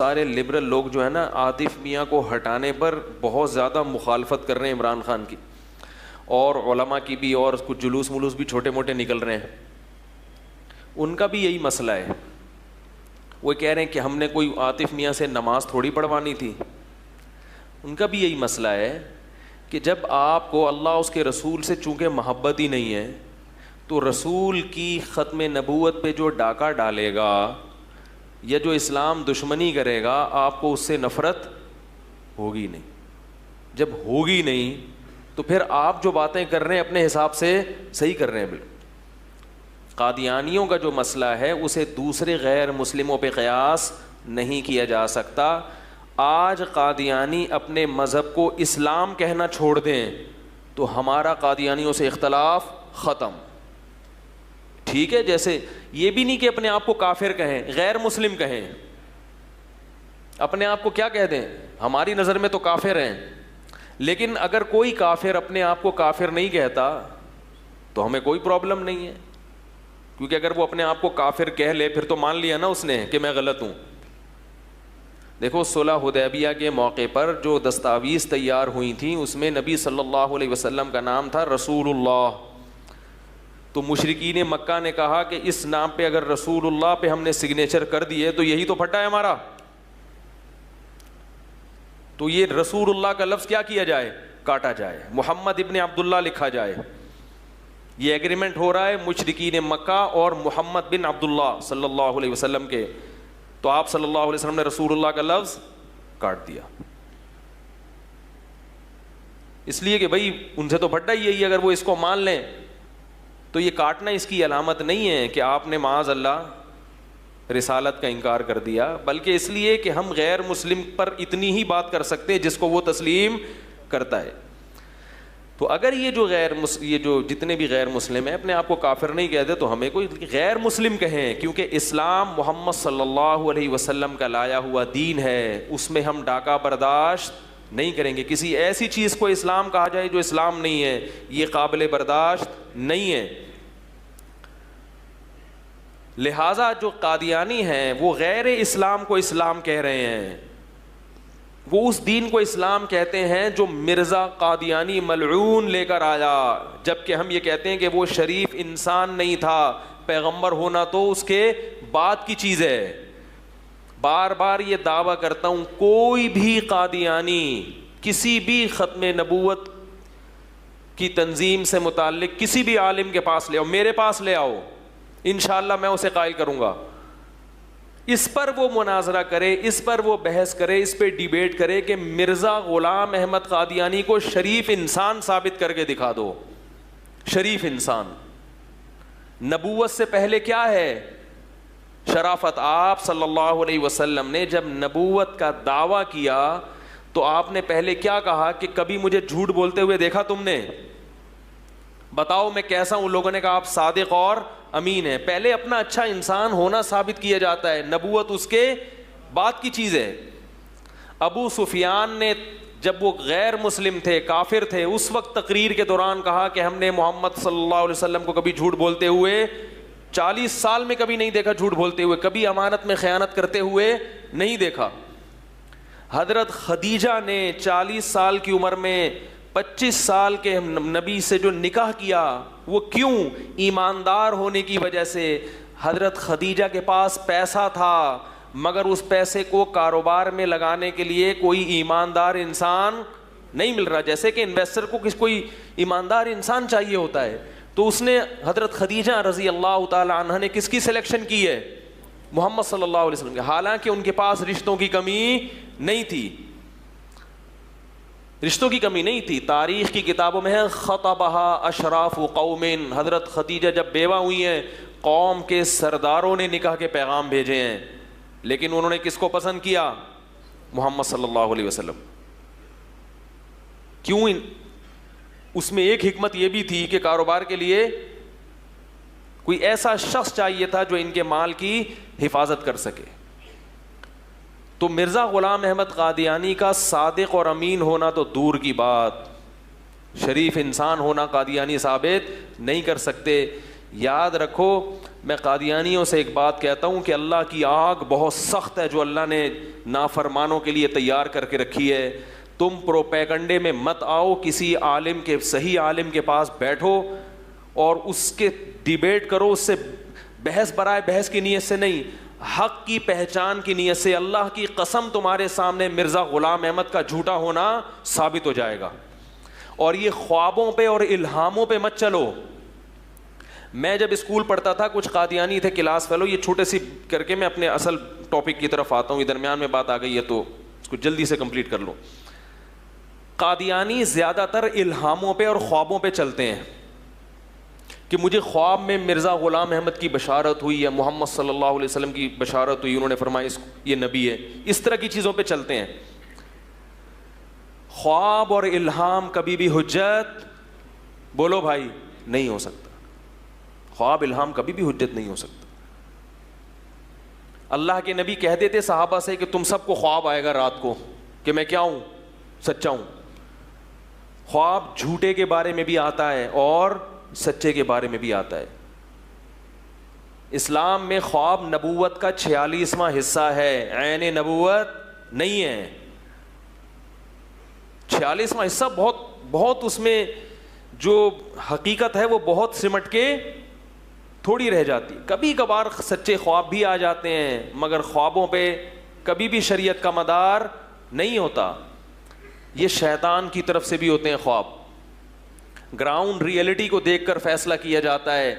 سارے لبرل لوگ جو ہے نا عاطف میاں کو ہٹانے پر بہت زیادہ مخالفت کر رہے ہیں عمران خان کی, اور علماء کی بھی, اور کچھ جلوس ملوس بھی چھوٹے موٹے نکل رہے ہیں. ان کا بھی یہی مسئلہ ہے. وہ کہہ رہے ہیں کہ ہم نے کوئی عاطف میاں سے نماز تھوڑی پڑھوانی تھی. ان کا بھی یہی مسئلہ ہے کہ جب آپ کو اللہ اس کے رسول سے چونکہ محبت ہی نہیں ہے, تو رسول کی ختم نبوت پہ جو ڈاکہ ڈالے گا یا جو اسلام دشمنی کرے گا, آپ کو اس سے نفرت ہوگی نہیں. جب ہوگی نہیں تو پھر آپ جو باتیں کر رہے ہیں اپنے حساب سے صحیح کر رہے ہیں. بالکل قادیانیوں کا جو مسئلہ ہے اسے دوسرے غیر مسلموں پہ قیاس نہیں کیا جا سکتا. آج قادیانی اپنے مذہب کو اسلام کہنا چھوڑ دیں تو ہمارا قادیانیوں سے اختلاف ختم. ٹھیک ہے, جیسے یہ بھی نہیں کہ اپنے آپ کو کافر کہیں, غیر مسلم کہیں. اپنے آپ کو کیا کہہ دیں, ہماری نظر میں تو کافر ہیں, لیکن اگر کوئی کافر اپنے آپ کو کافر نہیں کہتا تو ہمیں کوئی پرابلم نہیں ہے, کیونکہ اگر وہ اپنے آپ کو کافر کہہ لے پھر تو مان لیا نا اس نے کہ میں غلط ہوں. دیکھو صلح حدیبیہ کے موقع پر جو دستاویز تیار ہوئی تھیں اس میں نبی صلی اللہ علیہ وسلم کا نام تھا رسول اللہ. تو مشرکین مکہ نے کہا کہ اس نام پہ اگر رسول اللہ پہ ہم نے سگنیچر کر دیے تو یہی تو پھٹا ہے ہمارا, تو یہ رسول اللہ کا لفظ کیا کیا جائے, کاٹا جائے, محمد ابن عبداللہ لکھا جائے. یہ ایگریمنٹ ہو رہا ہے مشرکین مکہ اور محمد بن عبداللہ صلی اللہ علیہ وسلم کے. تو آپ صلی اللہ علیہ وسلم نے رسول اللہ کا لفظ کاٹ دیا, اس لیے کہ بھائی ان سے تو پھٹا ہی یہی, اگر وہ اس کو مان لیں تو یہ کاٹنا اس کی علامت نہیں ہے کہ آپ نے معاذ اللہ رسالت کا انکار کر دیا, بلکہ اس لیے کہ ہم غیر مسلم پر اتنی ہی بات کر سکتے ہیں جس کو وہ تسلیم کرتا ہے. تو اگر یہ جو جتنے بھی غیر مسلم ہیں اپنے آپ کو کافر نہیں کہتے تو ہمیں کوئی غیر مسلم کہیں, کیونکہ اسلام محمد صلی اللہ علیہ وسلم کا لایا ہوا دین ہے, اس میں ہم ڈاکہ برداشت نہیں کریں گے. کسی ایسی چیز کو اسلام کہا جائے جو اسلام نہیں ہے, یہ قابل برداشت نہیں ہے. لہذا جو قادیانی ہیں وہ غیر اسلام کو اسلام کہہ رہے ہیں, وہ اس دین کو اسلام کہتے ہیں جو مرزا قادیانی ملعون لے کر آیا, جبکہ ہم یہ کہتے ہیں کہ وہ شریف انسان نہیں تھا, پیغمبر ہونا تو اس کے بعد کی چیز ہے. بار بار یہ دعویٰ کرتا ہوں, کوئی بھی قادیانی کسی بھی ختم نبوت کی تنظیم سے متعلق کسی بھی عالم کے پاس لے آؤ, میرے پاس لے آؤ, انشاءاللہ میں اسے قائل کروں گا. اس پر وہ مناظرہ کرے, اس پر وہ بحث کرے, اس پہ ڈیبیٹ کرے کہ مرزا غلام احمد قادیانی کو شریف انسان ثابت کر کے دکھا دو. شریف انسان, نبوت سے پہلے کیا ہے شرافت. آپ صلی اللہ علیہ وسلم نے جب نبوت کا دعویٰ کیا تو آپ نے پہلے کیا کہا کہ کبھی مجھے جھوٹ بولتے ہوئے دیکھا تم نے, بتاؤ میں کیسا ہوں. لوگوں نے کہا آپ صادق اور امین ہیں. پہلے اپنا اچھا انسان ہونا ثابت کیا جاتا ہے, نبوت اس کے بعد کی چیز ہے. ابو سفیان نے جب وہ غیر مسلم تھے, کافر تھے, اس وقت تقریر کے دوران کہا کہ ہم نے محمد صلی اللہ علیہ وسلم کو کبھی جھوٹ بولتے ہوئے 40 سال میں کبھی نہیں دیکھا, جھوٹ بولتے ہوئے, کبھی امانت میں خیانت کرتے ہوئے نہیں دیکھا. حضرت خدیجہ نے 40 سال کی عمر میں 25 سال کے نبی سے جو نکاح کیا, وہ کیوں؟ ایماندار ہونے کی وجہ سے. حضرت خدیجہ کے پاس پیسہ تھا مگر اس پیسے کو کاروبار میں لگانے کے لیے کوئی ایماندار انسان نہیں مل رہا, جیسے کہ انویسٹر کو کوئی ایماندار انسان چاہیے ہوتا ہے. تو اس نے حضرت خدیجہ رضی اللہ تعالی عنہ نے کس کی سلیکشن کی ہے؟ محمد صلی اللہ علیہ وسلم کے, حالانکہ ان کے پاس رشتوں کی کمی نہیں تھی, رشتوں کی کمی نہیں تھی. تاریخ کی کتابوں میں ہے خطبہا اشراف قوم, حضرت خدیجہ جب بیوہ ہوئی ہیں قوم کے سرداروں نے نکاح کے پیغام بھیجے ہیں, لیکن انہوں نے کس کو پسند کیا؟ محمد صلی اللہ علیہ وسلم. کیوں؟ اس میں ایک حکمت یہ بھی تھی کہ کاروبار کے لیے کوئی ایسا شخص چاہیے تھا جو ان کے مال کی حفاظت کر سکے. تو مرزا غلام احمد قادیانی کا صادق اور امین ہونا تو دور کی بات, شریف انسان ہونا قادیانی ثابت نہیں کر سکتے. یاد رکھو میں قادیانیوں سے ایک بات کہتا ہوں کہ اللہ کی آگ بہت سخت ہے جو اللہ نے نافرمانوں کے لیے تیار کر کے رکھی ہے. تم پروپیگنڈے میں مت آؤ, کسی عالم کے, صحیح عالم کے پاس بیٹھو اور اس کے ڈیبیٹ کرو, اس سے بحث برائے بحث کی نیت سے نہیں, حق کی پہچان کی نیت سے. اللہ کی قسم تمہارے سامنے مرزا غلام احمد کا جھوٹا ہونا ثابت ہو جائے گا. اور یہ خوابوں پہ اور الہاموں پہ مت چلو. میں جب اسکول پڑھتا تھا, کچھ قادیانی تھے کلاس فیلو, یہ چھوٹے سی کر کے میں اپنے اصل ٹاپک کی طرف آتا ہوں, یہ درمیان میں بات آ گئی ہے تو اس کو جلدی سے کمپلیٹ کر لو. قادیانی زیادہ تر الہاموں پہ اور خوابوں پہ چلتے ہیں کہ مجھے خواب میں مرزا غلام احمد کی بشارت ہوئی یا محمد صلی اللہ علیہ وسلم کی بشارت ہوئی, انہوں نے فرمایا یہ نبی ہے. اس طرح کی چیزوں پہ چلتے ہیں. خواب اور الہام کبھی بھی حجت, بولو بھائی, نہیں ہو سکتا. خواب الہام کبھی بھی حجت نہیں ہو سکتا. اللہ کے نبی کہہ دیتے صحابہ سے کہ تم سب کو خواب آئے گا رات کو کہ میں کیا ہوں, سچا ہوں. خواب جھوٹے کے بارے میں بھی آتا ہے اور سچے کے بارے میں بھی آتا ہے. اسلام میں خواب نبوت کا 46واں حصہ ہے, عین نبوت نہیں ہے. 46واں حصہ بہت اس میں جو حقیقت ہے وہ بہت سمٹ کے تھوڑی رہ جاتی. کبھی کبھار سچے خواب بھی آ جاتے ہیں, مگر خوابوں پہ کبھی بھی شریعت کا مدار نہیں ہوتا. یہ شیطان کی طرف سے بھی ہوتے ہیں خواب. گراؤنڈ ریئلٹی کو دیکھ کر فیصلہ کیا جاتا ہے.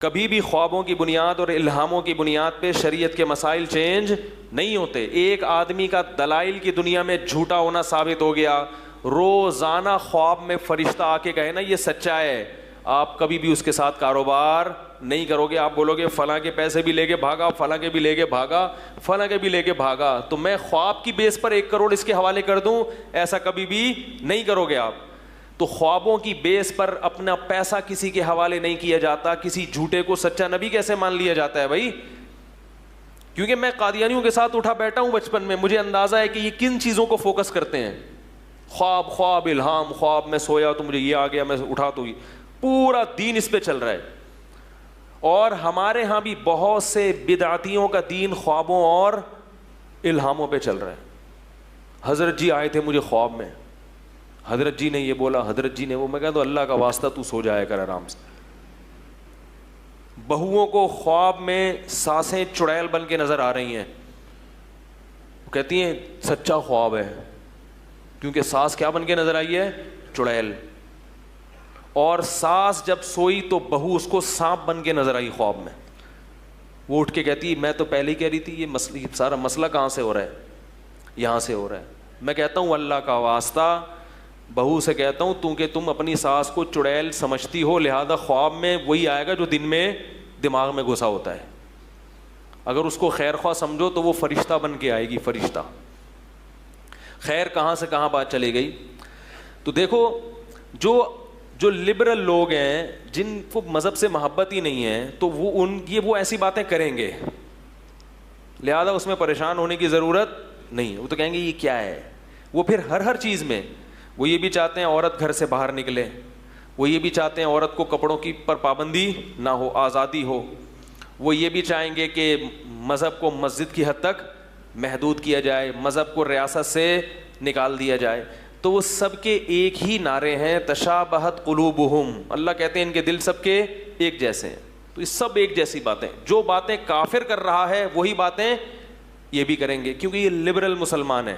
کبھی بھی خوابوں کی بنیاد اور الہاموں کی بنیاد پہ شریعت کے مسائل چینج نہیں ہوتے. ایک آدمی کا دلائل کی دنیا میں جھوٹا ہونا ثابت ہو گیا, روزانہ خواب میں فرشتہ آ کے کہے نا یہ سچا ہے, آپ کبھی بھی اس کے ساتھ کاروبار نہیں کرو گے. آپ بولو گے فلاں کے پیسے بھی لے کے بھاگا, فلاں کے بھی لے کے بھاگا, فلاں کے بھی لے کے بھاگا, تو میں خواب کی بیس پر 1 کروڑ اس کے حوالے کر دوں, ایسا کبھی بھی نہیں کرو گے آپ. تو خوابوں کی بیس پر اپنا پیسہ کسی کے حوالے نہیں کیا جاتا. کسی جھوٹے کو سچا نبی کیسے مان لیا جاتا ہے بھائی؟ کیونکہ میں قادیانیوں کے ساتھ اٹھا بیٹھا ہوں بچپن میں, مجھے اندازہ ہے کہ یہ کن چیزوں کو فوکس کرتے ہیں. خواب الہام, خواب میں سویا تو مجھے یہ آ گیا, میں اٹھا تو یہ پورا دین اس پہ چل رہا ہے. اور ہمارے ہاں بھی بہت سے بدعتیوں کا دین خوابوں اور الہاموں پہ چل رہا ہے. حضرت جی آئے تھے مجھے خواب میں, حضرت جی نے یہ بولا, حضرت جی نے وہ. میں کہا تو اللہ کا واسطہ تو سو جایا کر آرام سے. بہوؤں کو خواب میں سانسیں چڑیل بن کے نظر آ رہی ہیں, وہ کہتی ہیں سچا خواب ہے, کیونکہ سانس کیا بن کے نظر آئی ہے, چڑیل. اور ساس جب سوئی تو بہو اس کو سانپ بن کے نظر آئی خواب میں. وہ اٹھ کے کہتی میں تو پہلے ہی کہہ رہی تھی یہ سارا مسئلہ کہاں سے ہو رہا ہے, یہاں سے ہو رہا ہے. میں کہتا ہوں اللہ کا واسطہ, بہو سے کہتا ہوں تو کہ تم اپنی ساس کو چڑیل سمجھتی ہو, لہذا خواب میں وہی آئے گا جو دن میں دماغ میں گھسا ہوتا ہے. اگر اس کو خیر خواہ سمجھو تو وہ فرشتہ بن کے آئے گی, فرشتہ. خیر کہاں سے کہاں بات چلی گئی. تو دیکھو جو لبرل لوگ ہیں جن کو مذہب سے محبت ہی نہیں ہے, تو وہ ایسی باتیں کریں گے, لہذا اس میں پریشان ہونے کی ضرورت نہیں. وہ تو کہیں گے یہ کیا ہے. وہ پھر ہر چیز میں وہ یہ بھی چاہتے ہیں عورت گھر سے باہر نکلے, وہ یہ بھی چاہتے ہیں عورت کو کپڑوں کی پر پابندی نہ ہو, آزادی ہو. وہ یہ بھی چاہیں گے کہ مذہب کو مسجد کی حد تک محدود کیا جائے, مذہب کو ریاست سے نکال دیا جائے. تو وہ سب کے ایک ہی نعرے ہیں, تشابہت قلوبہم. اللہ کہتے ہیں ان کے دل سب کے ایک جیسے ہیں. تو یہ سب ایک جیسی باتیں, جو باتیں کافر کر رہا ہے وہی باتیں یہ بھی کریں گے, کیونکہ یہ لبرل مسلمان ہیں.